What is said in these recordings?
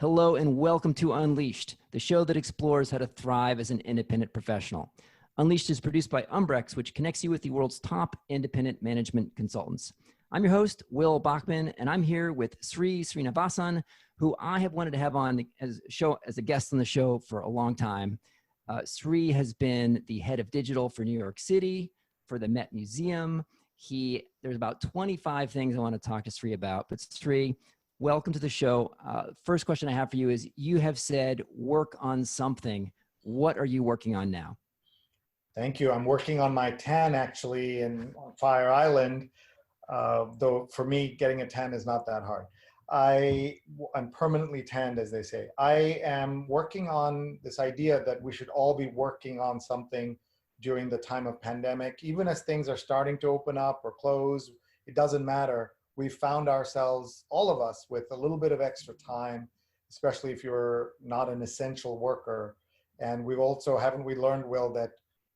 Hello and welcome to Unleashed, the show that explores how to thrive as an independent professional. Unleashed is produced by Umbrex, which connects you with the world's top independent management consultants. I'm your host, Will Bachman, and I'm here with Sree Sreenivasan, who I have wanted to have on as a guest on the show for a long time. Sree has been the head of digital for New York City, for the Met Museum. There's about 25 things I want to talk to Sree about, but Sree, welcome to the show. First question I have for you is, you have said work on something. What are you working on now? Thank you. I'm working on my tan actually on Fire Island, though for me, getting a tan is not that hard. I'm permanently tanned, as they say. I am working on this idea that we should all be working on something during the time of pandemic. Even as things are starting to open up or close, it doesn't matter. We've found ourselves, all of us, with a little bit of extra time, especially if you're not an essential worker. And we've also, haven't we learned, Will, that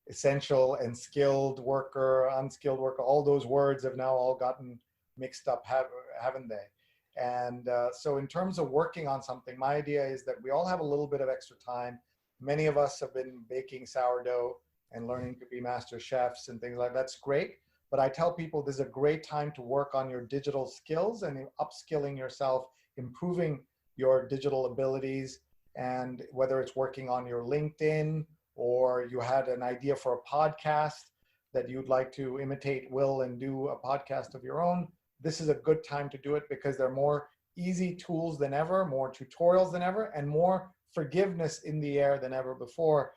essential and skilled worker, unskilled worker, all those words have now all gotten mixed up, haven't they? And so in terms of working on something, my idea is that we all have a little bit of extra time. Many of us have been baking sourdough and learning to be master chefs and things like that. That's great. But I tell people this is a great time to work on your digital skills and upskilling yourself, improving your digital abilities. And whether it's working on your LinkedIn or you had an idea for a podcast that you'd like to imitate Will and do a podcast of your own, this is a good time to do it because there are more easy tools than ever, more tutorials than ever, and more forgiveness in the air than ever before.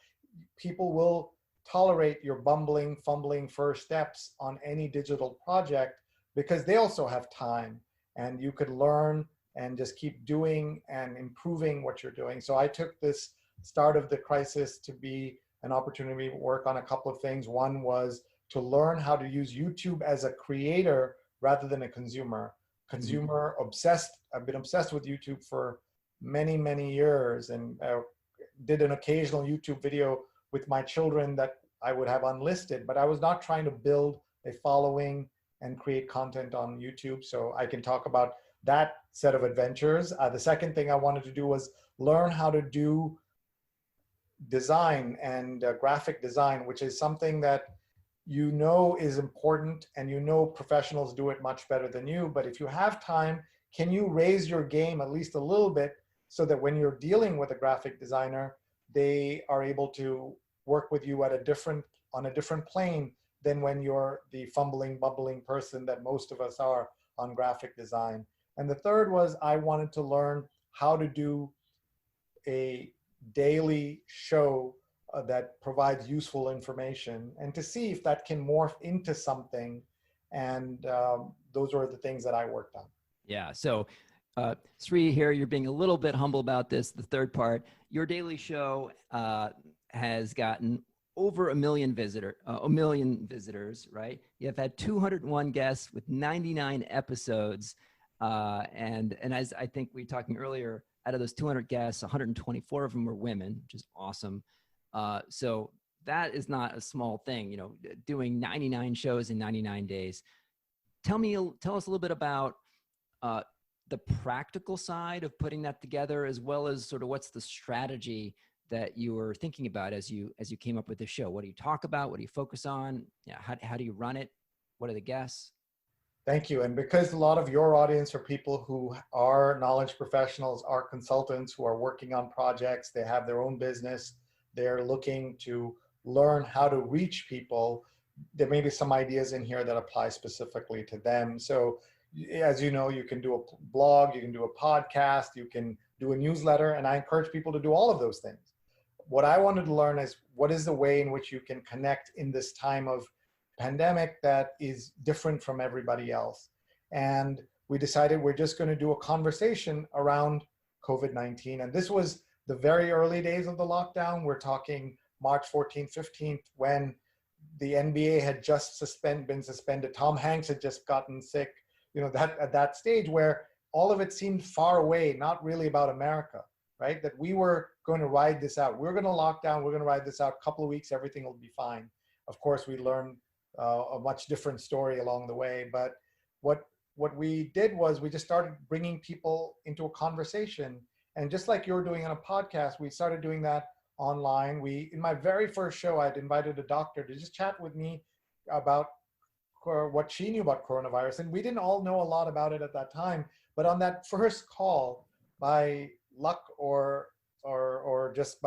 People will tolerate your bumbling, fumbling first steps on any digital project because they also have time and you could learn and just keep doing and improving what you're doing. So I took this start of the crisis to be an opportunity to work on a couple of things. One was to learn how to use YouTube as a creator rather than a consumer. Obsessed. I've been obsessed with YouTube for many, many years and did an occasional YouTube video with my children that I would have unlisted, but I was not trying to build a following and create content on YouTube. So I can talk about that set of adventures. The second thing I wanted to do was learn how to do design and graphic design, which is something that you know is important and you know professionals do it much better than you. But if you have time, can you raise your game at least a little bit so that when you're dealing with a graphic designer, they are able to work with you on a different plane than when you're the fumbling, bubbling person that most of us are on graphic design. And the third was I wanted to learn how to do a daily show that provides useful information and to see if that can morph into something. And those were the things that I worked on. Yeah. So Sree here, you're being a little bit humble about this. The third part, your daily show has gotten over a million visitors, right? You have had 201 guests with 99 episodes. And as I think we were talking earlier, out of those 200 guests, 124 of them were women, which is awesome. So that is not a small thing, you know, doing 99 shows in 99 days. Tell us a little bit about the practical side of putting that together, as well as sort of what's the strategy that you were thinking about as you came up with the show. What do you talk about? What do you focus on? Yeah, how do you run it? What are the guests? Thank you. And because a lot of your audience are people who are knowledge professionals, are consultants who are working on projects, they have their own business, they're looking to learn how to reach people, there may be some ideas in here that apply specifically to them. So as you know, you can do a blog, you can do a podcast, you can do a newsletter, and I encourage people to do all of those things. What I wanted to learn is what is the way in which you can connect in this time of pandemic that is different from everybody else. And we decided we're just going to do a conversation around COVID-19. And this was the very early days of the lockdown. We're talking March 14th, 15th, when the NBA had just been suspended. Tom Hanks had just gotten sick, you know, that at that stage where all of it seemed far away, not really about America, right? That we were going to ride this out. We're going to lock down, we're going to ride this out. A couple of weeks, everything will be fine. Of course, we learned a much different story along the way. But what we did was we just started bringing people into a conversation And just like you're doing on a podcast, we started doing that online. In my very first show, I'd invited a doctor to just chat with me about what she knew about coronavirus. And we didn't all know a lot about it at that time. But on that first call, by luck or just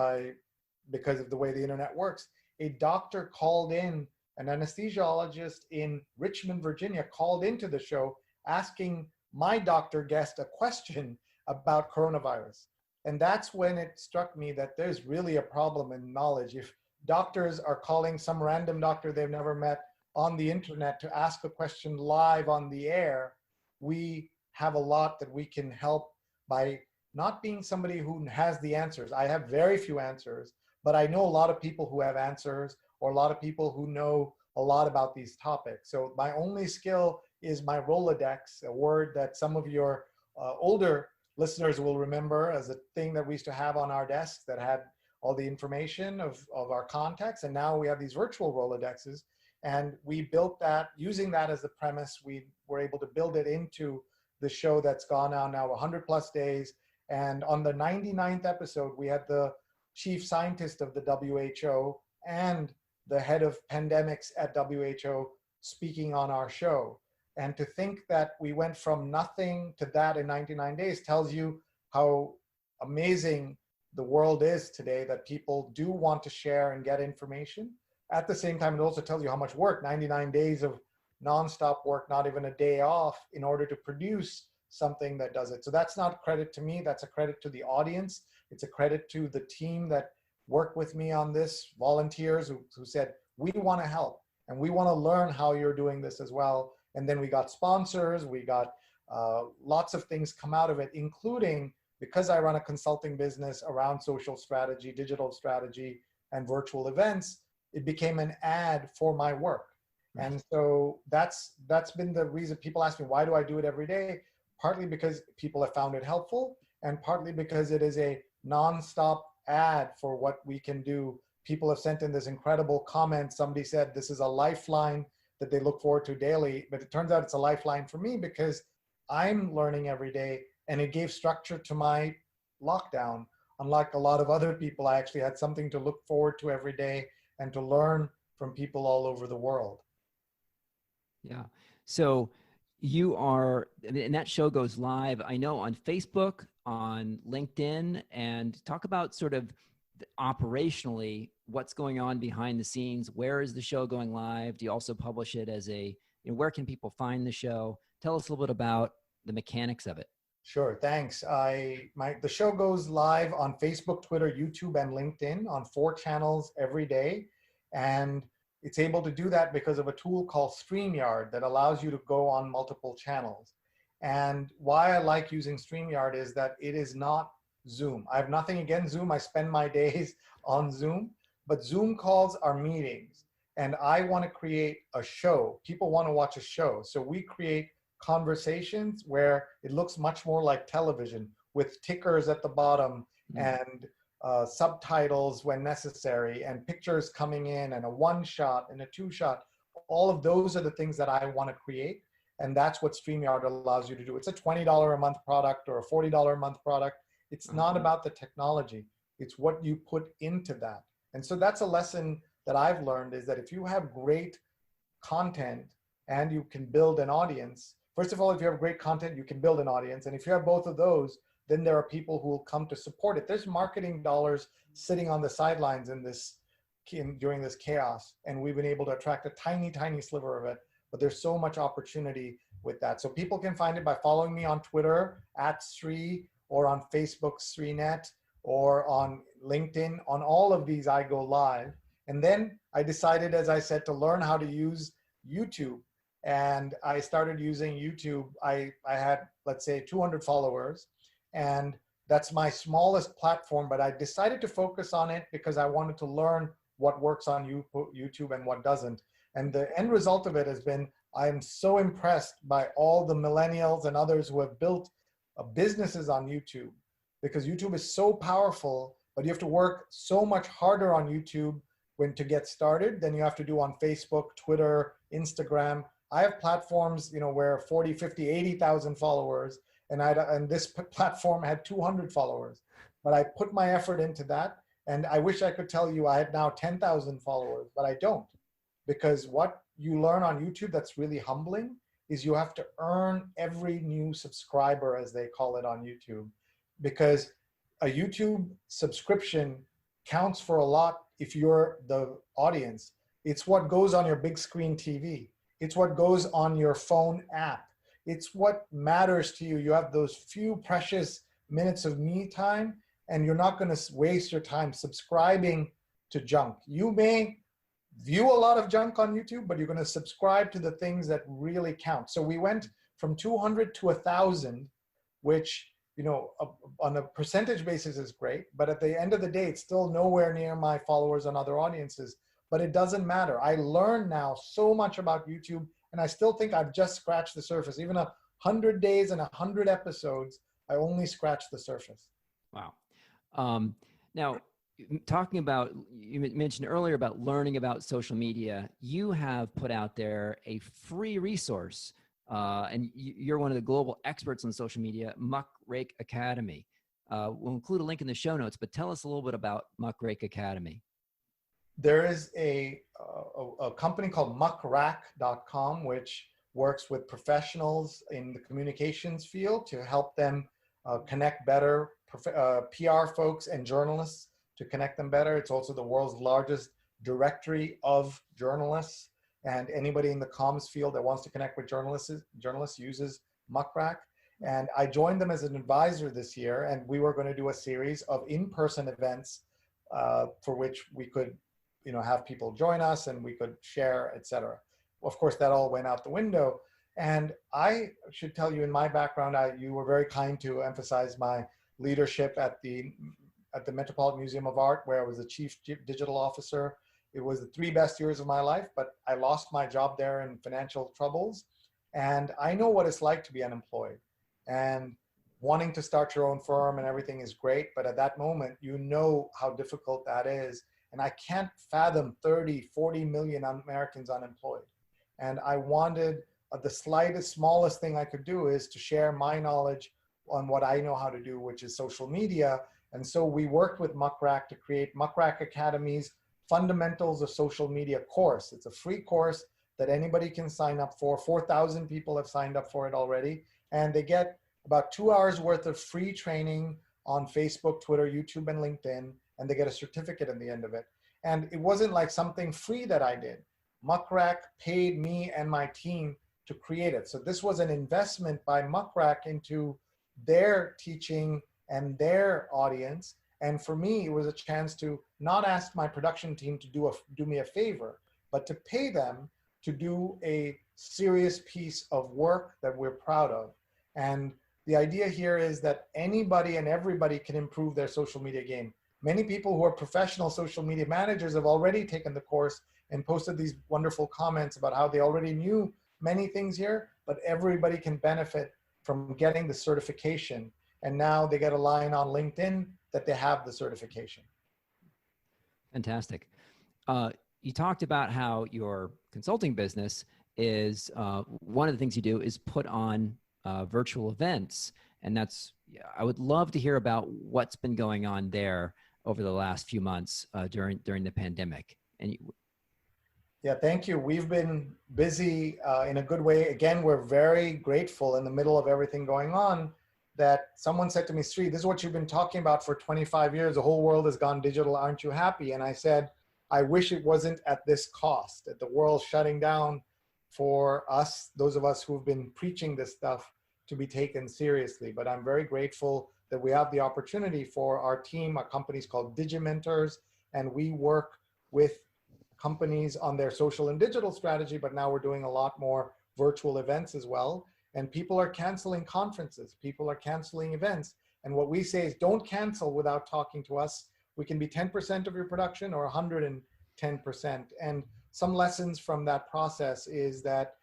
because of the way the internet works, a doctor called in, an anesthesiologist in Richmond, Virginia, called into the show asking my doctor guest a question about coronavirus. And that's when it struck me that there's really a problem in knowledge. If doctors are calling some random doctor they've never met on the internet to ask a question live on the air, we have a lot that we can help by not being somebody who has the answers. I have very few answers, but I know a lot of people who have answers, or a lot of people who know a lot about these topics. So my only skill is my Rolodex, a word that some of your older listeners will remember as a thing that we used to have on our desks that had all the information of our contacts. And now we have these virtual Rolodexes. And we built that, using that as the premise, we were able to build it into the show that's gone on now 100+ days. And on the 99th episode, we had the chief scientist of the WHO and the head of pandemics at WHO speaking on our show. And to think that we went from nothing to that in 99 days tells you how amazing the world is today, that people do want to share and get information. At the same time, it also tells you how much work, 99 days of nonstop work, not even a day off, in order to produce something that does it. So that's not credit to me, that's a credit to the audience. It's a credit to the team that worked with me on this, volunteers who said, we want to help and we want to learn how you're doing this as well. And then we got sponsors, we got lots of things come out of it, including, because I run a consulting business around social strategy, digital strategy, and virtual events, it became an ad for my work. And so that's been the reason. People ask me, why do I do it every day? Partly because people have found it helpful, and partly because it is a nonstop ad for what we can do. People have sent in this incredible comment. Somebody said this is a lifeline that they look forward to daily, but it turns out it's a lifeline for me because I'm learning every day, and it gave structure to my lockdown. Unlike a lot of other people, I actually had something to look forward to every day and to learn from people all over the world. Yeah. So you are, and that show goes live, I know, on Facebook, on LinkedIn, and talk about sort of operationally what's going on behind the scenes. Where is the show going live? Do you also publish it as where can people find the show? Tell us a little bit about the mechanics of it. Sure, thanks. The show goes live on Facebook, Twitter, YouTube, and LinkedIn on 4 channels every day. And it's able to do that because of a tool called StreamYard that allows you to go on multiple channels. And why I like using StreamYard is that it is not Zoom. I have nothing against Zoom. I spend my days on Zoom, but Zoom calls are meetings. And I want to create a show. People want to watch a show. So we create conversations where it looks much more like television, with tickers at the bottom and subtitles when necessary, and pictures coming in, and a 1-shot and a 2-shot. All of those are the things that I want to create. And that's what StreamYard allows you to do. It's a $20 a month product or a $40 a month product. It's not about the technology. It's what you put into that. And so that's a lesson that I've learned, is that if you have great content and you can build an audience, first of all, if you have great content, you can build an audience. And if you have both of those, then there are people who will come to support it. There's marketing dollars sitting on the sidelines during this chaos. And we've been able to attract a tiny, tiny sliver of it. But there's so much opportunity with that. So people can find it by following me on Twitter @Sree, or on Facebook, SreeNet, or on LinkedIn. On all of these, I go live. And then I decided, as I said, to learn how to use YouTube. And I started using YouTube. I had, let's say, 200 followers. And that's my smallest platform, but I decided to focus on it because I wanted to learn what works on YouTube and what doesn't. And the end result of it has been, I'm so impressed by all the millennials and others who have built businesses on YouTube, because YouTube is so powerful, but you have to work so much harder on YouTube to get started than you have to do on Facebook, Twitter, Instagram. I have platforms, where 40, 50, 80,000 followers, and this platform had 200 followers, but I put my effort into that. And I wish I could tell you I had now 10,000 followers, but I don't, because what you learn on YouTube that's really humbling is you have to earn every new subscriber, as they call it on YouTube, because a YouTube subscription counts for a lot if you're the audience. It's what goes on your big screen TV. It's what goes on your phone app. It's what matters to you. You have those few precious minutes of me time, and you're not going to waste your time subscribing to junk. You may view a lot of junk on YouTube, but you're going to subscribe to the things that really count. So we went from 200 to 1,000, which, you know, on a percentage basis is great, but at the end of the day, it's still nowhere near my followers on other audiences. But it doesn't matter. I learned now so much about YouTube, and I still think I've just scratched the surface. Even 100 days and 100 episodes, I only scratched the surface. Wow. Now, talking about, you mentioned earlier about learning about social media, you have put out there a free resource, and you're one of the global experts on social media, Muckraker Academy. We'll include a link in the show notes, but tell us a little bit about Muckraker Academy. There is a company called muckraker.com, which works with professionals in the communications field to help them connect better, PR folks and journalists to connect them better. It's also the world's largest directory of journalists, and anybody in the comms field that wants to connect with journalists uses Muckraker. And I joined them as an advisor this year, and we were going to do a series of in-person events for which we could, you know, have people join us and we could share, etc. Of course, that all went out the window. And I should tell you, in my background, you were very kind to emphasize my leadership at the Metropolitan Museum of Art, where I was the chief digital officer. It was the 3 best years of my life, but I lost my job there in financial troubles. And I know what it's like to be unemployed. And wanting to start your own firm and everything is great, but at that moment, you know how difficult that is. And I can't fathom 30, 40 million Americans unemployed. And I wanted the smallest thing I could do is to share my knowledge on what I know how to do, which is social media. And so we worked with Muckraker to create Muckraker Academy's Fundamentals of Social Media course. It's a free course that anybody can sign up for. 4,000 people have signed up for it already. And they get about 2 hours worth of free training on Facebook, Twitter, YouTube, and LinkedIn. And they get a certificate at the end of it. And it wasn't like something free that I did. Muckraker paid me and my team to create it. So this was an investment by Muckraker into their teaching and their audience. And for me, it was a chance to not ask my production team to do me a favor, but to pay them to do a serious piece of work that we're proud of. And the idea here is that anybody and everybody can improve their social media game. Many people who are professional social media managers have already taken the course and posted these wonderful comments about how they already knew many things here, but everybody can benefit from getting the certification. And now they get a line on LinkedIn that they have the certification. Fantastic. You talked about how your consulting business is, one of the things you do is put on virtual events. And I would love to hear about what's been going on there over the last few months during the pandemic. Yeah, thank you. We've been busy in a good way. Again, we're very grateful in the middle of everything going on that someone said to me, Sree, this is what you've been talking about for 25 years. The whole world has gone digital. Aren't you happy? And I said, I wish it wasn't at this cost, that the world shutting down for us, those of us who've been preaching this stuff, to be taken seriously. But I'm very grateful that we have the opportunity for our team. Our company's called Digimentors, and we work with companies on their social and digital strategy, but now we're doing a lot more virtual events as well. And people are canceling conferences, people are canceling events. And what we say is don't cancel without talking to us. We can be 10% of your production or 110%. And some lessons from that process is that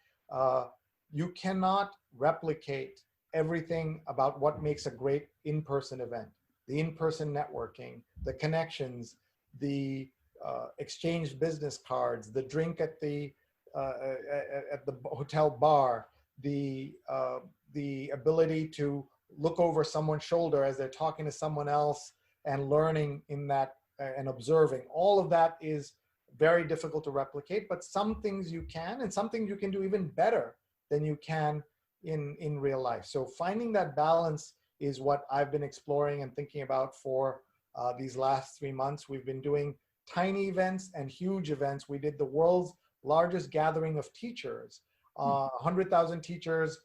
you cannot replicate everything about what makes a great in-person event. The in-person networking, the connections, the exchanged business cards, the drink at the hotel bar, the ability to look over someone's shoulder as they're talking to someone else and learning in that and observing. All of that is very difficult to replicate, but some things you can, and some things you can do even better than you can in real life. So finding that balance is what I've been exploring and thinking about for these last 3 months. We've been doing tiny events and huge events. We did the world's largest gathering of teachers, 100,000 teachers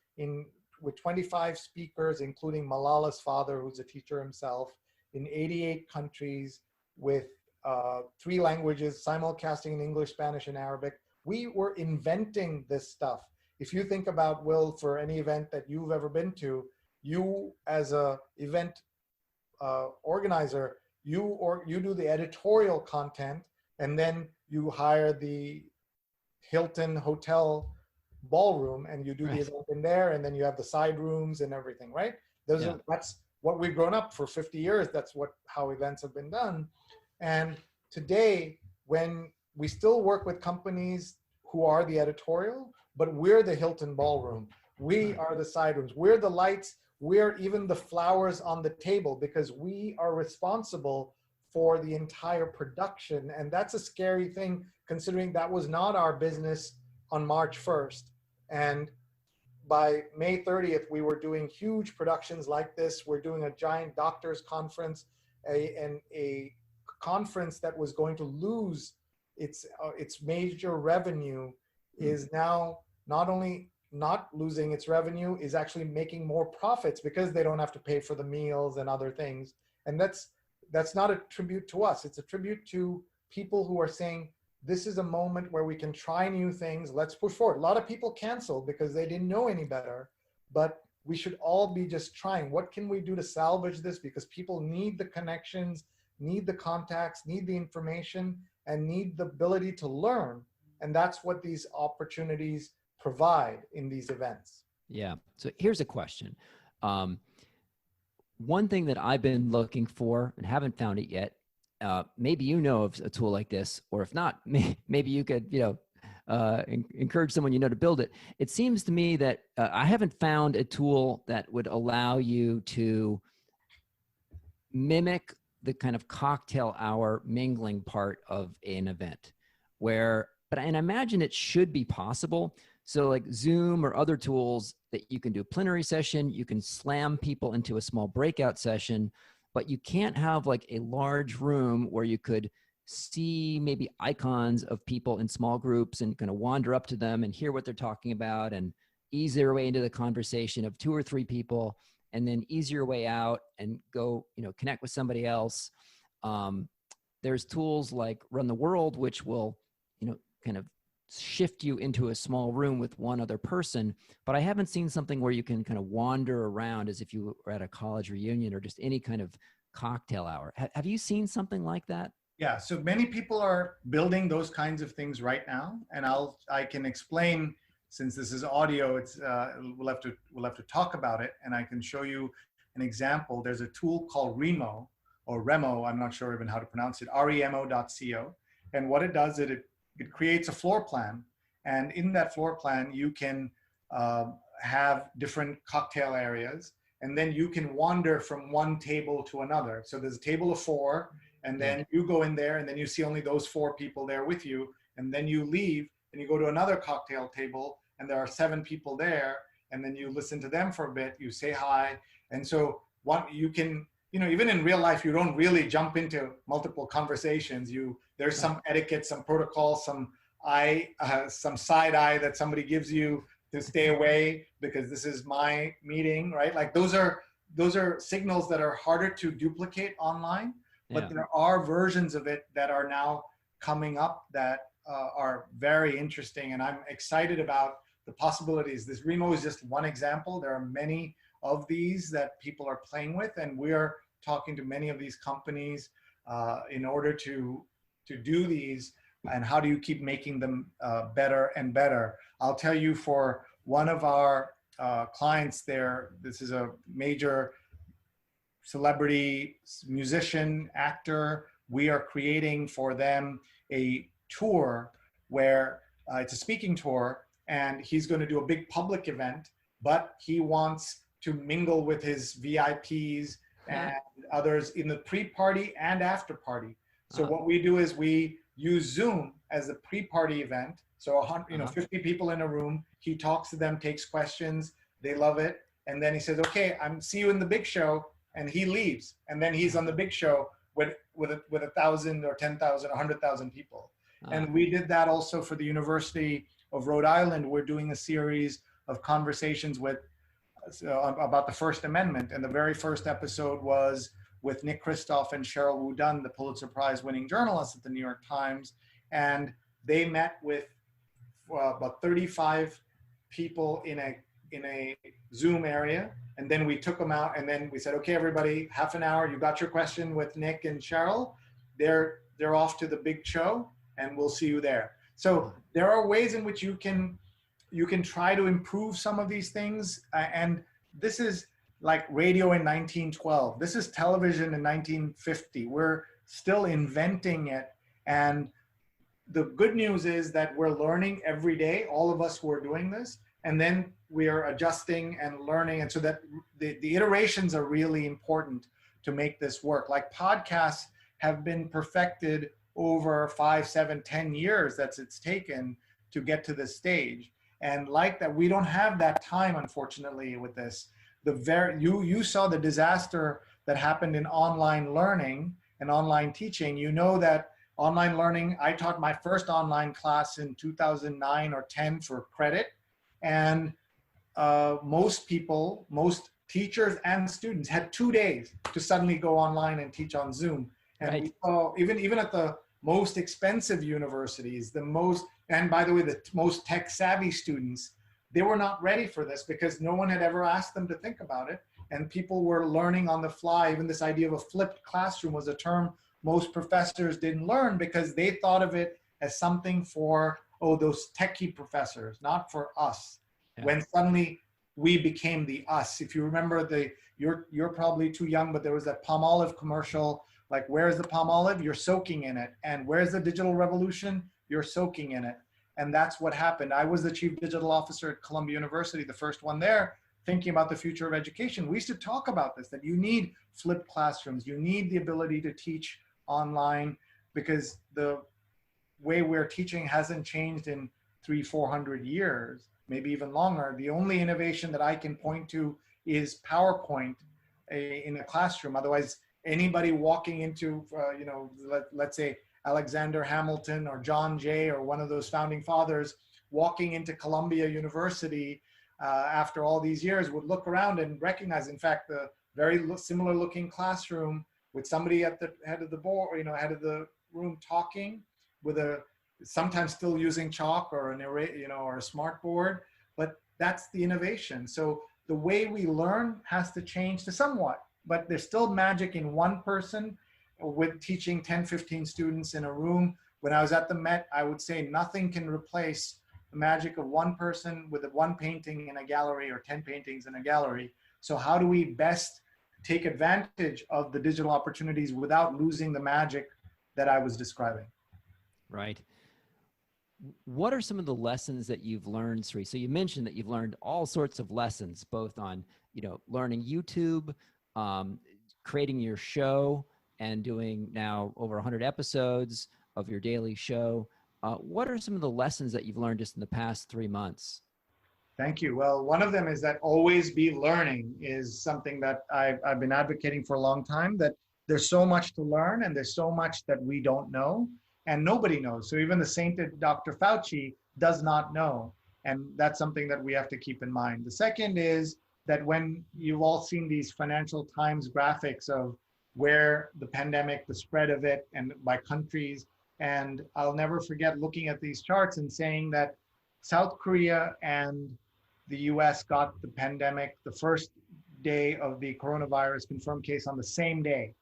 with 25 speakers, including Malala's father, who's a teacher himself, in 88 countries with 3 languages, simulcasting in English, Spanish, and Arabic. We were inventing this stuff. If you think about, Will, for any event that you've ever been to, you as a event organizer, you do the editorial content, and then you hire the Hilton Hotel ballroom and you do the event in there, and then you have the side rooms and everything, right? That's what we've grown up for 50 years. That's how events have been done. And today, when we still work with companies who are the editorial, but we're the Hilton ballroom, we are the side rooms, we're the lights, we're even the flowers on the table, because we are responsible for the entire production. And that's a scary thing, considering that was not our business on March 1st. And by May 30th, we were doing huge productions like this. We're doing a giant doctors conference, a conference that was going to lose its major revenue is now not only not losing its revenue, is actually making more profits because they don't have to pay for the meals and other things. And that's not a tribute to us. It's a tribute to people who are saying, this is a moment where we can try new things. Let's push forward. A lot of people canceled because they didn't know any better, but we should all be just trying. What can we do to salvage this? Because people need the connections, need the contacts, need the information, and need the ability to learn. And that's what these opportunities provide in these events. Yeah. So here's a question. One thing that I've been looking for and haven't found it yet, maybe you know of a tool like this, or if not, maybe you could, encourage someone you know to build it. It seems to me that I haven't found a tool that would allow you to mimic the kind of cocktail hour mingling part of an event, and I imagine it should be possible. So like Zoom or other tools that you can do a plenary session, you can slam people into a small breakout session, but you can't have like a large room where you could see maybe icons of people in small groups and kind of wander up to them and hear what they're talking about and ease their way into the conversation of 2 or 3 people, and then ease your way out and go, connect with somebody else. There's tools like Run the World, which will, kind of shift you into a small room with one other person, but I haven't seen something where you can kind of wander around as if you were at a college reunion or just any kind of cocktail hour. Have you seen something like that? Yeah, so many people are building those kinds of things right now, and I can explain, since this is audio. We'll have to talk about it, and I can show you an example. There's a tool called Remo, or Remo. I'm not sure even how to pronounce it. Remo.co, and what it does is it creates a floor plan, and in that floor plan you can have different cocktail areas, and then you can wander from one table to another. So there's a table of 4, and then you go in there, and then you see only those 4 people there with you, and then you leave and you go to another cocktail table, and there are 7 people there, and then you listen to them for a bit, you say hi. And so you can, even in real life, you don't really jump into multiple conversations. There's some etiquette, some protocol, some side eye that somebody gives you to stay away because this is my meeting, right? Like those are signals that are harder to duplicate online, but there are versions of it that are now coming up that are very interesting, and I'm excited about the possibilities. This Remo is just one example. There are many of these that people are playing with, and we're talking to many of these companies in order to do these, and how do you keep making them better and better. I'll tell you, for one of our clients there, this is a major celebrity musician, actor. We are creating for them a tour where it's a speaking tour, and he's going to do a big public event, but he wants to mingle with his VIPs and others in the pre-party and after party. So what we do is we use Zoom as a pre-party event. So 100, 50 people in a room. He talks to them, takes questions. They love it, and then he says, "Okay, see you in the big show," and he leaves. And then he's on the big show with 1,000 or 10,000 or 100,000 people. And we did that also for the University of Rhode Island. We're doing a series of conversations with about the First Amendment, and the very first episode was with Nick Kristof and Cheryl Wu Dunn, the Pulitzer Prize winning journalists at the New York Times, and they met with about 35 people in a Zoom area, and then we took them out, and then we said, "Okay, everybody, half an hour. You got your question with Nick and Cheryl. They're off to the big show, and we'll see you there." So there are ways in which you can try to improve some of these things, and this is like radio in 1912. This is television in 1950. We're still inventing it, and the good news is that we're learning every day, all of us who are doing this, and then we are adjusting and learning, and so that the iterations are really important to make this work. Like podcasts have been perfected over 5, 7, 10 years it's taken to get to this stage. And like that, we don't have that time, unfortunately, with this. You saw the disaster that happened in online learning and online teaching. You know that online learning, I taught my first online class in 2009 or 10 for credit. And most teachers and students had 2 days to suddenly go online and teach on Zoom. And we saw, even at the most expensive universities, and by the way, the most tech savvy students, they were not ready for this because no one had ever asked them to think about it. And people were learning on the fly. Even this idea of a flipped classroom was a term most professors didn't learn because they thought of it as something for, those techie professors, not for us. Yeah. When suddenly we became the us. If you remember you're probably too young, but there was that Palmolive commercial, like, where's the Palmolive? You're soaking in it. And where's the digital revolution? You're soaking in it. And that's what happened. I was the chief digital officer at Columbia University, the first one there, thinking about the future of education. We used to talk about this, that you need flipped classrooms. You need the ability to teach online because the way we're teaching hasn't changed in 300-400 years, maybe even longer. The only innovation that I can point to is PowerPoint in a classroom. Otherwise, anybody walking into, let's say Alexander Hamilton or John Jay or one of those founding fathers walking into Columbia University after all these years would look around and recognize, in fact, the very similar looking classroom with somebody at the head of the board, head of the room talking with sometimes still using chalk or an array, or a smart board, but that's the innovation. So the way we learn has to change to somewhat, but there's still magic in one person with teaching 10, 15 students in a room. When I was at the Met, I would say nothing can replace the magic of one person with one painting in a gallery or 10 paintings in a gallery. So how do we best take advantage of the digital opportunities without losing the magic that I was describing? Right. What are some of the lessons that you've learned, Sree? So you mentioned that you've learned all sorts of lessons, both on, learning YouTube, creating your show, and doing now over 100 episodes of your daily show. What are some of the lessons that you've learned just in the past 3 months? Thank you. Well, one of them is that always be learning is something that I've been advocating for a long time, that there's so much to learn and there's so much that we don't know and nobody knows. So even the sainted Dr. Fauci does not know. And that's something that we have to keep in mind. The second is that when you've all seen these Financial Times graphics of where the pandemic, the spread of it, and by countries, and I'll never forget looking at these charts and saying that South Korea and the US got the pandemic the first day of the coronavirus confirmed case on the same day.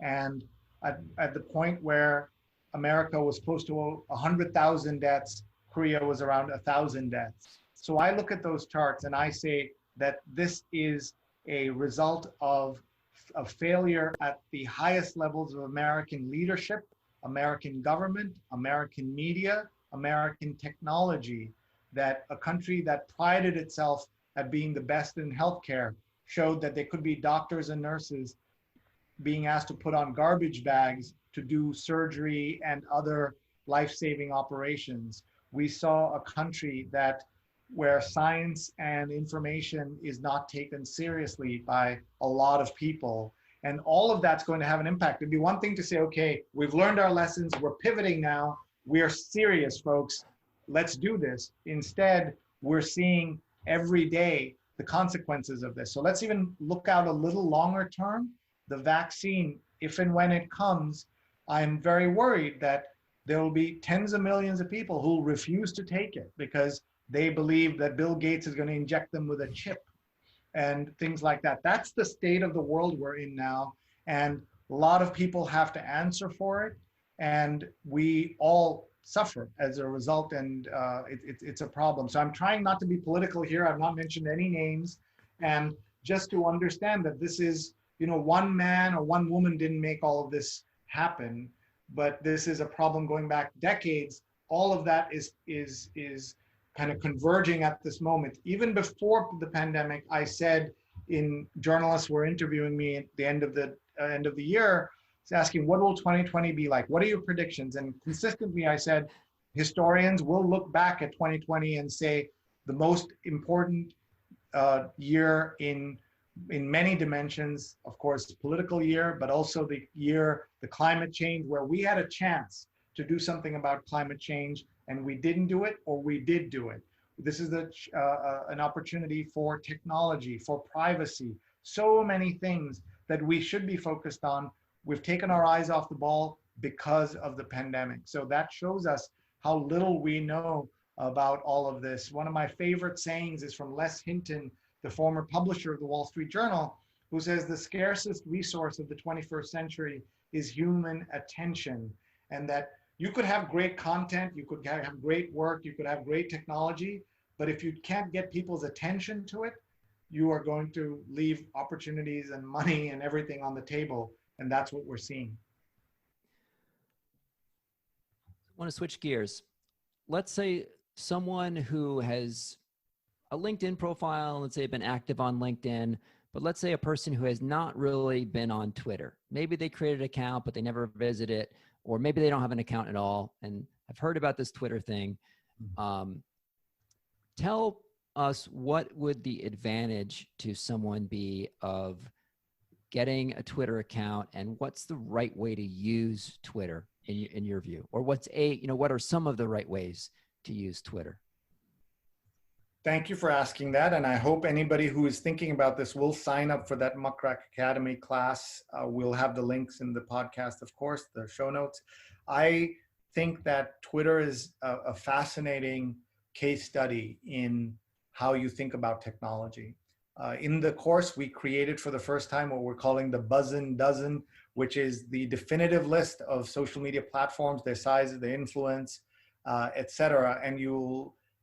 And at the point where America was close to 100,000 deaths, Korea was around 1,000 deaths. So I look at those charts and I say that this is a result of a failure at the highest levels of American leadership, American government, American media, American technology, that a country that prided itself at being the best in healthcare showed that there could be doctors and nurses being asked to put on garbage bags to do surgery and other life-saving operations. We saw a country that where science and information is not taken seriously by a lot of people. And all of that's going to have an impact. It'd be one thing to say, okay, we've learned our lessons, we're pivoting now, we are serious, folks, let's do this. Instead, we're seeing every day the consequences of this. So let's even look out a little longer term. The vaccine, if and when it comes, I'm very worried that there will be tens of millions of people who will refuse to take it because they believe that Bill Gates is going to inject them with a chip and things like that. That's the state of the world we're in now. And a lot of people have to answer for it. And we all suffer as a result. And it's a problem. So I'm trying not to be political here. I've not mentioned any names. And just to understand that this is, one man or one woman didn't make all of this happen, but this is a problem going back decades. All of that is kind of converging at this moment. Even before the pandemic, I said in journalists were interviewing me at the end of the year, asking what will 2020 be like? What are your predictions? And consistently I said, historians will look back at 2020 and say the most important year in many dimensions, of course, political year, but also the climate change, where we had a chance to do something about climate change and we didn't do it, or we did do it. This is an opportunity for technology, for privacy, so many things that we should be focused on. We've taken our eyes off the ball because of the pandemic. So that shows us how little we know about all of this. One of my favorite sayings is from Les Hinton, the former publisher of the Wall Street Journal, who says the scarcest resource of the 21st century is human attention. And that you could have great content, you could have great work, you could have great technology, but if you can't get people's attention to it, you are going to leave opportunities and money and everything on the table. And that's what we're seeing. I want to switch gears. Let's say someone who has a LinkedIn profile, let's say been active on LinkedIn, but let's say a person who has not really been on Twitter. Maybe they created an account, but they never visit it, or maybe they don't have an account at all. And I've heard about this Twitter thing. Tell us, what would the advantage to someone be of getting a Twitter account, and what's the right way to use Twitter in your view? Or what are some of the right ways to use Twitter? Thank you for asking that. And I hope anybody who is thinking about this will sign up for that Muckraker Academy class. We'll have the links in the podcast, of course, the show notes. I think that Twitter is a fascinating case study in how you think about technology. In the course, we created for the first time what we're calling the Buzzin' Dozen, which is the definitive list of social media platforms, their size, their influence, et cetera. And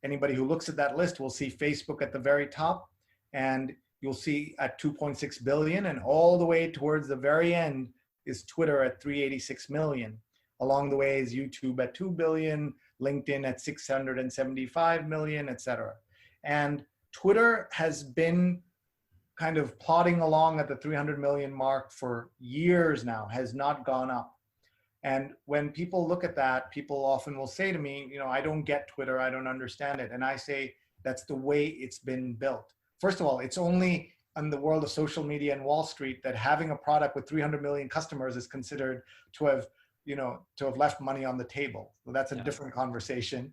anybody who looks at that list will see Facebook at the very top, and you'll see at 2.6 billion, and all the way towards the very end is Twitter at 386 million. Along the way is YouTube at 2 billion, LinkedIn at 675 million, et cetera. And Twitter has been kind of plodding along at the 300 million mark for years now, has not gone up. And when people look at that, people often will say to me, I don't get Twitter, I don't understand it. And I say, that's the way it's been built. First of all, it's only in the world of social media and Wall Street that having a product with 300 million customers is considered to have left money on the table. So that's a different conversation.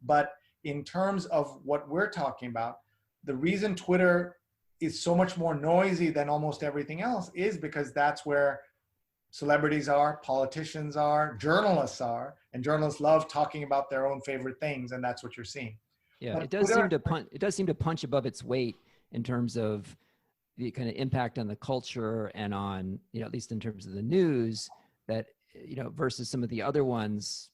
But in terms of what we're talking about, the reason Twitter is so much more noisy than almost everything else is because that's where celebrities are, politicians are, journalists are, and journalists love talking about their own favorite things, and that's what you're seeing. Yeah, but it does seem to punch above its weight in terms of the kind of impact on the culture and on, at least in terms of the news, that, versus some of the other ones,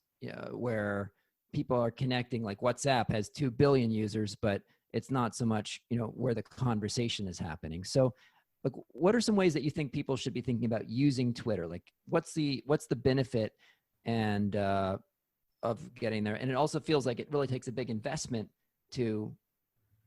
where people are connecting, like WhatsApp has 2 billion users, but it's not so much, where the conversation is happening. So, like, what are some ways that you think people should be thinking about using Twitter? Like, what's the benefit and of getting there? And it also feels like it really takes a big investment to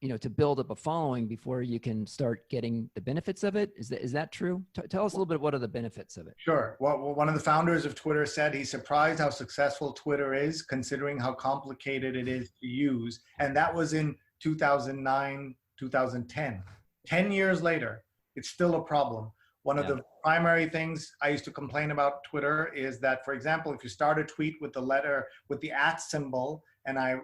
to build up a following before you can start getting the benefits of it. Is that true? Tell us a little bit, what are the benefits of it? Sure. Well, one of the founders of Twitter said he's surprised how successful Twitter is, considering how complicated it is to use. And that was in 2009, 2010. 10 years later, it's still a problem. One of the primary things I used to complain about Twitter is that, for example, if you start a tweet with the @ symbol, and I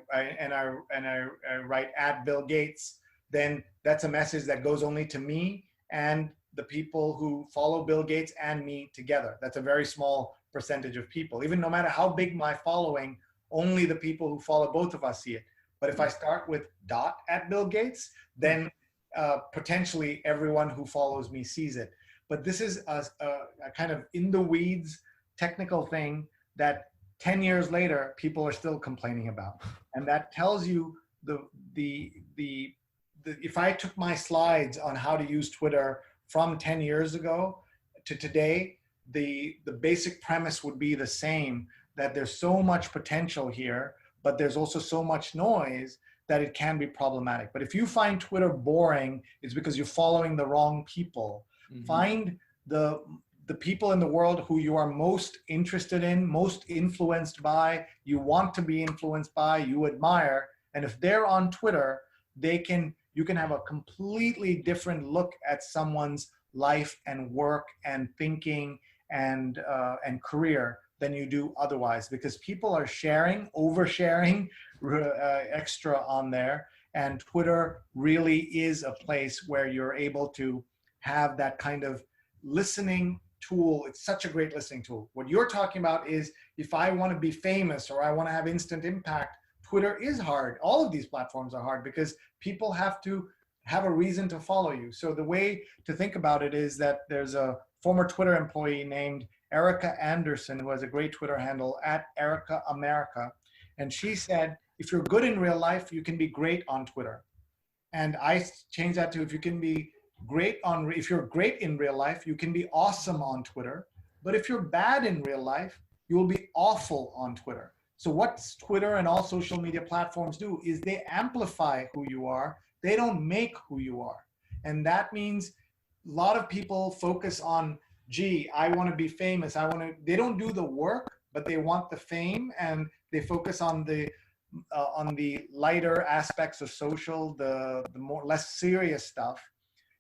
write @Bill Gates, then that's a message that goes only to me and the people who follow Bill Gates and me together. That's a very small percentage of people. Even no matter how big my following, only the people who follow both of us see it. But if I start with @Bill Gates, then potentially everyone who follows me sees it. But this is a kind of in the weeds technical thing that 10 years later, people are still complaining about. And that tells you if I took my slides on how to use Twitter from 10 years ago to today, the basic premise would be the same, that there's so much potential here, but there's also so much noise that it can be problematic. But if you find Twitter boring, it's because you're following the wrong people. Mm-hmm. Find the people in the world who you are most interested in, most influenced by, you want to be influenced by, you admire. And if they're on Twitter, you can have a completely different look at someone's life and work and thinking and career than you do otherwise, because people are oversharing extra on there. And Twitter really is a place where you're able to have that kind of listening tool. It's such a great listening tool. What you're talking about is, if I want to be famous or I want to have instant impact, Twitter is hard. All of these platforms are hard because people have to have a reason to follow you. So the way to think about it is that there's a former Twitter employee named Erica Anderson, who has a great Twitter handle @EricaAmerica. And she said, if you're good in real life, you can be great on Twitter. And I changed that to, if you're great in real life, you can be awesome on Twitter. But if you're bad in real life, you will be awful on Twitter. So what Twitter and all social media platforms do is they amplify who you are. They don't make who you are. And that means a lot of people focus on, gee, I want to be famous. They don't do the work, but they want the fame, and they focus on the lighter aspects of social, the less serious stuff.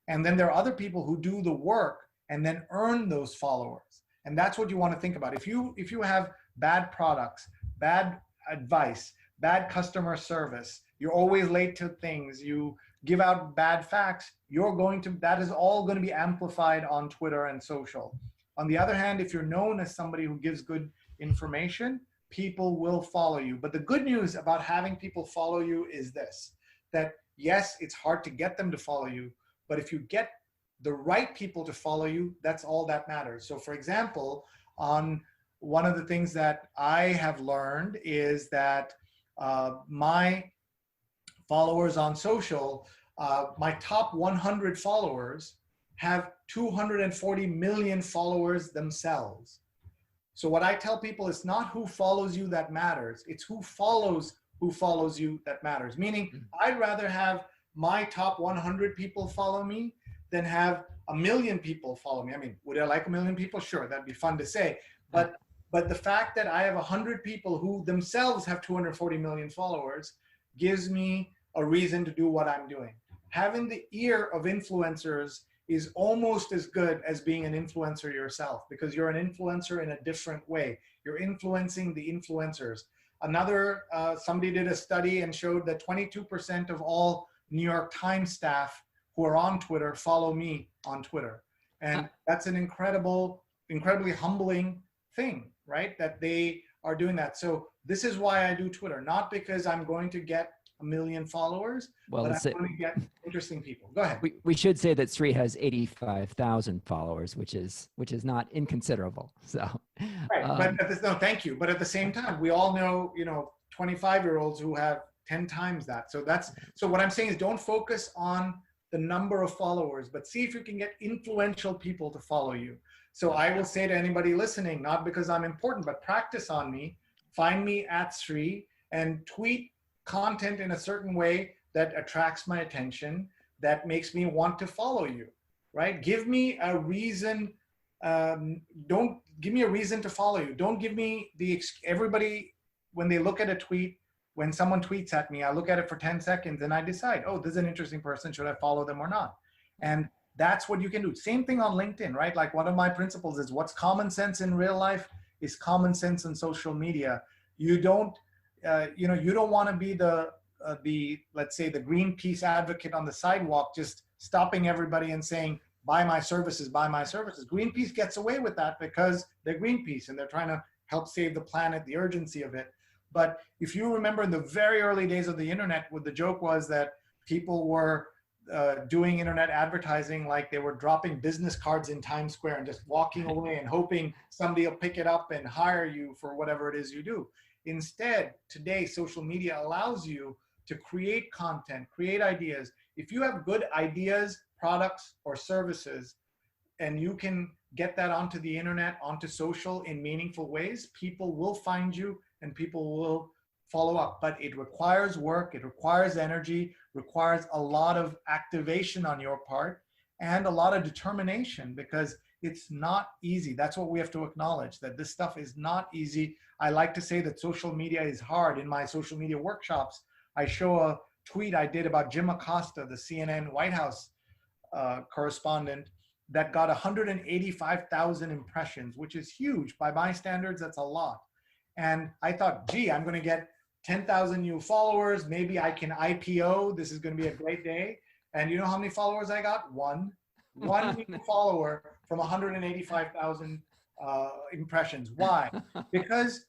And then there are other people who do the work and then earn those followers. And that's what you want to think about. If you have bad products, bad advice, bad customer service, you're always late to things, you give out bad facts, that is all going to be amplified on Twitter and social. On the other hand, if you're known as somebody who gives good information, people will follow you. But the good news about having people follow you is this, that yes, it's hard to get them to follow you, but if you get the right people to follow you, that's all that matters. So for example, one of the things that I have learned is that my followers on social, my top 100 followers have 240 million followers themselves. So what I tell people is not who follows you that matters, it's who follows you that matters. Meaning, I'd rather have my top 100 people follow me than have 1 million people follow me. I mean, would I like 1 million people? Sure, that'd be fun to say. But the fact that I have 100 people who themselves have 240 million followers gives me a reason to do what I'm doing. Having the ear of influencers is almost as good as being an influencer yourself, because you're an influencer in a different way. You're influencing the influencers. Somebody did a study and showed that 22% of all New York Times staff who are on Twitter follow me on Twitter. And that's an incredibly humbling thing, right? That they are doing that. So this is why I do Twitter, not because I'm going to get 1 million followers, but I'm going to get interesting people. Go ahead. We should say that Sree has 85,000 followers, which is not inconsiderable. So, right. But thank you. But at the same time, we all know, 25-year-olds who have 10 times that. So what I'm saying is, don't focus on the number of followers, but see if you can get influential people to follow you. So I will say to anybody listening, not because I'm important, but practice on me. Find me @Sree and tweet content in a certain way that attracts my attention, that makes me want to follow you, right? Give me a reason. Don't give me a reason to follow you. Don't give me everybody, when they look at a tweet, when someone tweets at me, I look at it for 10 seconds and I decide, oh, this is an interesting person. Should I follow them or not? And that's what you can do. Same thing on LinkedIn, right? Like one of my principles is what's common sense in real life is common sense in social media. You don't, you don't want to be let's say the Greenpeace advocate on the sidewalk, just stopping everybody and saying, buy my services, buy my services. Greenpeace gets away with that because they're Greenpeace and they're trying to help save the planet, the urgency of it. But if you remember in the very early days of the internet, what the joke was that people were doing internet advertising like they were dropping business cards in Times Square and just walking away and hoping somebody will pick it up and hire you for whatever it is you do. Instead, today, social media allows you to create content, create ideas. If you have good ideas, products, or services, and you can get that onto the internet, onto social in meaningful ways, people will find you and people will follow up. But it requires work, it requires energy, requires a lot of activation on your part and a lot of determination, because it's not easy. That's what we have to acknowledge, that this stuff is not easy. I like to say that social media is hard. In my social media workshops, I show a tweet I did about Jim Acosta, the CNN White House correspondent, that got 185,000 impressions, which is huge. By my standards, that's a lot. And I thought, gee, I'm going to get 10,000 new followers. Maybe I can IPO. This is going to be a great day. And you know how many followers I got? One new follower from 185,000 impressions. Why? Because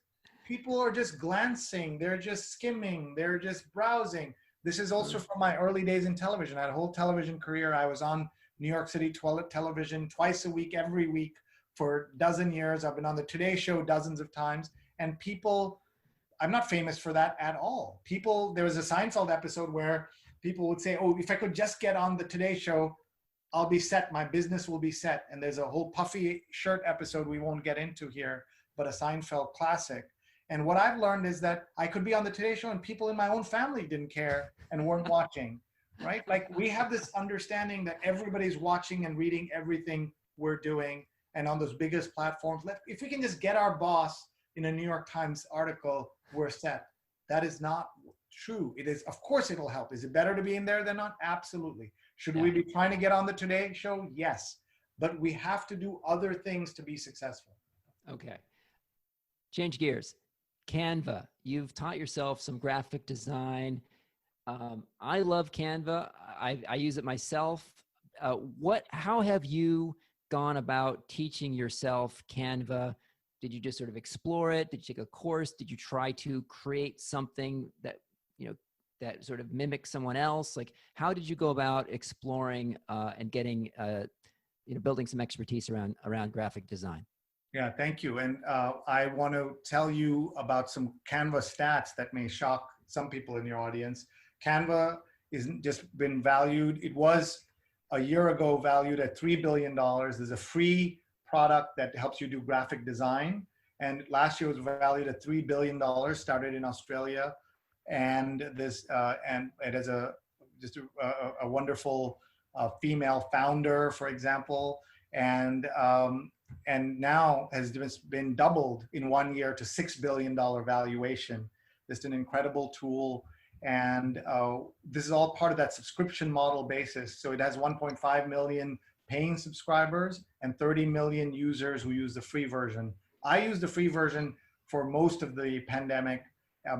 people are just glancing. They're just skimming. They're just browsing. This is also from my early days in television. I had a whole television career. I was on New York City television twice a week, every week for a dozen years. I've been on the Today Show dozens of times. And people, I'm not famous for that at all. There was a Seinfeld episode where people would say, oh, if I could just get on the Today Show, I'll be set. My business will be set. And there's a whole puffy shirt episode we won't get into here, but a Seinfeld classic. And what I've learned is that I could be on the Today Show and people in my own family didn't care and weren't watching, right? Like we have this understanding that everybody's watching and reading everything we're doing. And on those biggest platforms, if we can just get our boss in a New York Times article, we're set. That is not true. It is, of course it'll help. Is it better to be in there than not? Absolutely. Should we be trying to get on the Today Show? Yes. But we have to do other things to be successful. Okay. Change gears. Canva. You've taught yourself some graphic design. I love Canva. I use it myself. How have you gone about teaching yourself Canva? Did you just sort of explore it? Did you take a course? Did you try to create something that, that sort of mimics someone else? Like, how did you go about exploring and getting, building some expertise around graphic design? Yeah, thank you. And I want to tell you about some Canva stats that may shock some people in your audience. Canva isn't just been valued. It was a year ago valued at $3 billion. There's a free product that helps you do graphic design. And last year was valued at $3 billion, started in Australia. And this, and it has a wonderful female founder, for example. And now has been doubled in 1 year to $6 billion valuation. Just an incredible tool. And this is all part of that subscription model basis. So it has 1.5 million paying subscribers and 30 million users who use the free version. I used the free version for most of the pandemic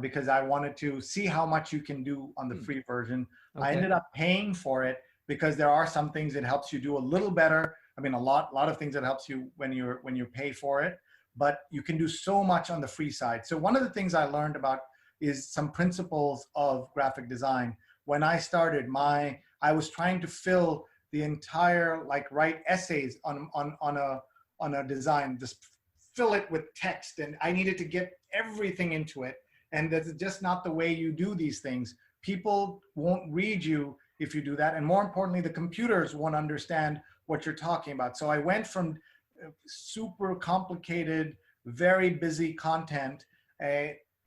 because I wanted to see how much you can do on the free version. Okay. I ended up paying for it because there are some things it helps you do a little better. I mean, a lot of things that helps you when you pay for it, but you can do so much on the free side. So one of the things I learned about is some principles of graphic design. When I started, I was trying to fill the entire, write essays on a design, just fill it with text, and I needed to get everything into it. And that's just not the way you do these things. People won't read you if you do that. And more importantly, the computers won't understand what you're talking about. So I went from super complicated, very busy content.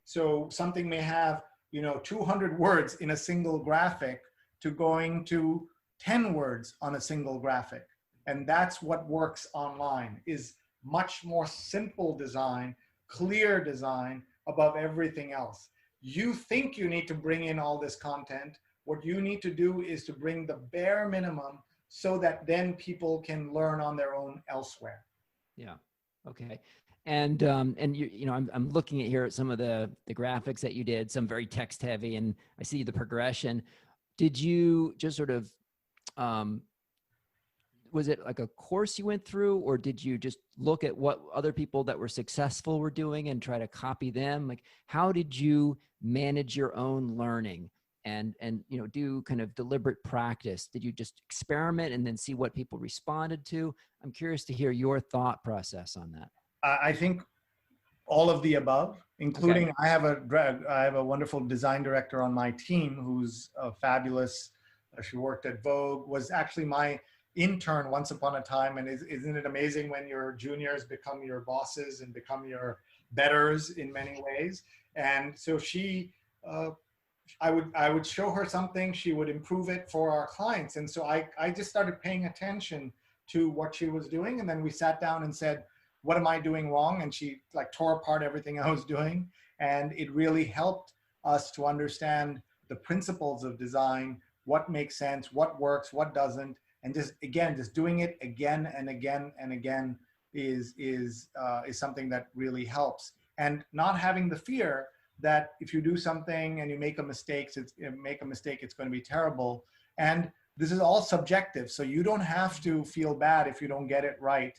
So something may have 200 words in a single graphic to going to 10 words on a single graphic. And that's what works online, is much more simple design, clear design above everything else. You think you need to bring in all this content. What you need to do is to bring the bare minimum so that then people can learn on their own elsewhere. Yeah. Okay. And I'm looking at here at some of the graphics that you did, some very text heavy, and I see the progression. Did you just sort of, was it like a course you went through, or did you just look at what other people that were successful were doing and try to copy them? Like, how did you manage your own learning and do kind of deliberate practice? Did you just experiment and then see what people responded to? I'm curious to hear your thought process on that. I think all of the above, including Okay. I have a wonderful design director on my team who's fabulous. She worked at Vogue, was actually my intern once upon a time. And isn't it amazing when your juniors become your bosses and become your betters in many ways? And so I would show her something, she would improve it for our clients. And so I just started paying attention to what she was doing. And then we sat down and said, what am I doing wrong? And she like tore apart everything I was doing. And it really helped us to understand the principles of design, what makes sense, what works, what doesn't. And just doing it again and again and again is something that really helps. And not having the fear that if you do something and you make a mistake, it's going to be terrible. And this is all subjective. So you don't have to feel bad if you don't get it right,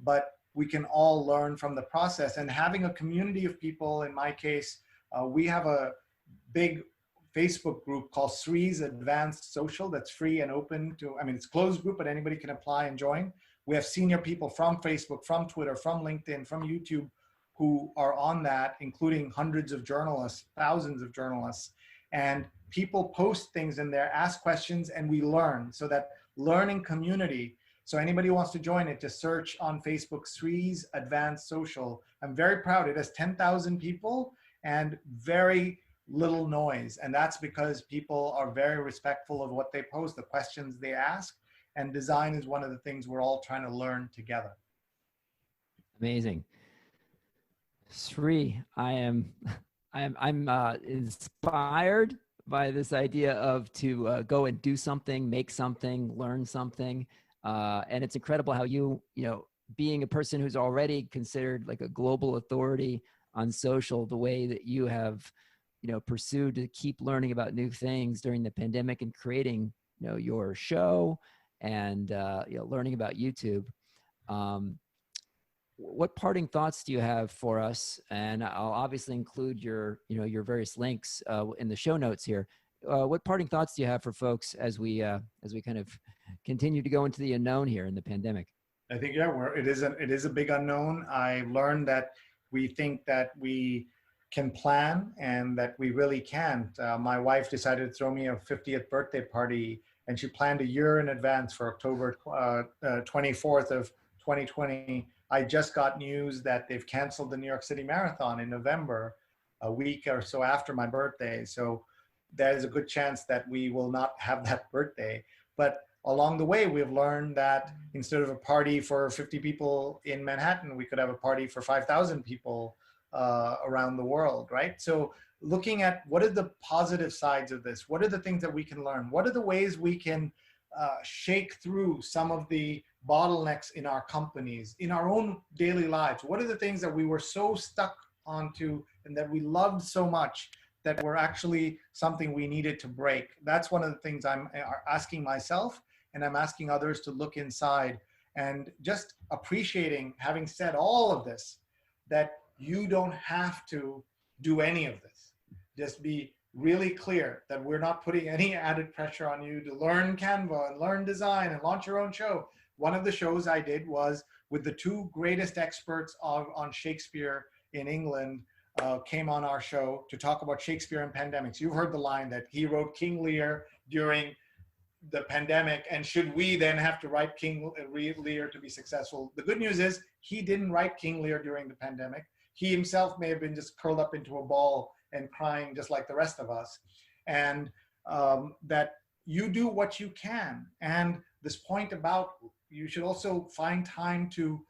but we can all learn from the process. And having a community of people, in my case, we have a big Facebook group called Sree's Advanced Social that's free and open to, it's a closed group, but anybody can apply and join. We have senior people from Facebook, from Twitter, from LinkedIn, from YouTube who are on that, including hundreds of journalists, thousands of journalists. And people post things in there, ask questions, and we learn. So that learning community. So anybody who wants to join it, just search on Facebook, Sree's Advanced Social. I'm very proud. It has 10,000 people and very little noise. And that's because people are very respectful of what they post, the questions they ask. And design is one of the things we're all trying to learn together. Amazing. Sree, I'm inspired by this idea of to go and do something, make something, learn something. And it's incredible how being a person who's already considered like a global authority on social, the way that you have, pursued to keep learning about new things during the pandemic and creating, your show and, learning about YouTube. What parting thoughts do you have for us? And I'll obviously include your various links in the show notes here. What parting thoughts do you have for folks as we kind of continue to go into the unknown here in the pandemic? I think, it is a big unknown. I learned that we think that we can plan and that we really can't. My wife decided to throw me a 50th birthday party, and she planned a year in advance for October 24th of 2020. I just got news that they've canceled the New York City Marathon in November, a week or so after my birthday. So there's a good chance that we will not have that birthday. But along the way, we've learned that instead of a party for 50 people in Manhattan, we could have a party for 5,000 people around the world, right? So looking at what are the positive sides of this? What are the things that we can learn? What are the ways we can shake through some of the bottlenecks in our companies, in our own daily lives? What are the things that we were so stuck onto and that we loved so much that were actually something we needed to break? That's one of the things I'm asking myself, and I'm asking others to look inside and just appreciating, having said all of this, that you don't have to do any of this. Just be really clear that we're not putting any added pressure on you to learn Canva and learn design and launch your own show. One of the shows I did was with the two greatest experts on Shakespeare in England came on our show to talk about Shakespeare and pandemics. You've heard the line that he wrote King Lear during the pandemic, and should we then have to write King Lear to be successful? The good news is he didn't write King Lear during the pandemic. He himself may have been just curled up into a ball and crying just like the rest of us. And that you do what you can. And this point about you should also find time to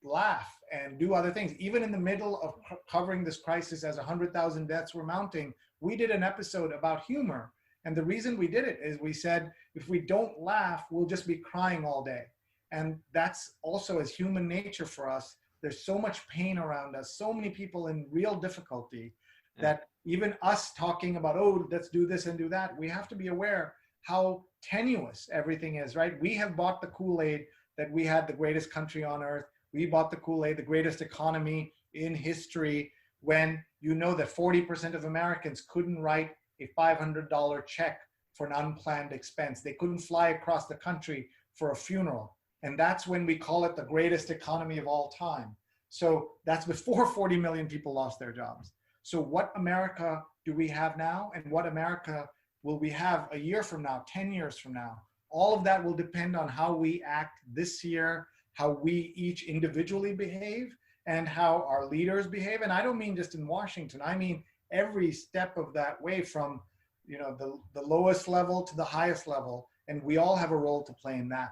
laugh and do other things. Even in the middle of covering this crisis as 100,000 deaths were mounting, we did an episode about humor. And the reason we did it is we said, if we don't laugh, we'll just be crying all day. And that's also as human nature for us. There's so much pain around us, so many people in real difficulty that even us talking about, oh, let's do this and do that, we have to be aware how tenuous everything is, right? We have bought the Kool-Aid that we had the greatest country on earth. We bought the Kool-Aid, the greatest economy in history, when you know that 40% of Americans couldn't write a $500 check for an unplanned expense. They couldn't fly across the country for a funeral. And that's when we call it the greatest economy of all time. So that's before 40 million people lost their jobs. So what America do we have now? And what America will we have a year from now, 10 years from now? All of that will depend on how we act this year, how we each individually behave, and how our leaders behave. And I don't mean just in Washington, I mean every step of that way, from the lowest level to the highest level. And we all have a role to play in that.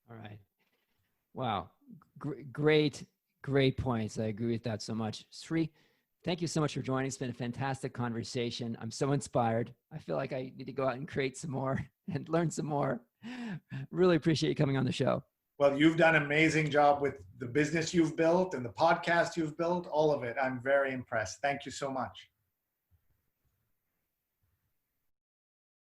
All right. Wow. Great points. I agree with that so much. Sree, thank you so much for joining. It's been a fantastic conversation. I'm so inspired. I feel like I need to go out and create some more and learn some more. Really appreciate you coming on the show. Well, you've done an amazing job with the business you've built and the podcast you've built, all of it. I'm very impressed. Thank you so much.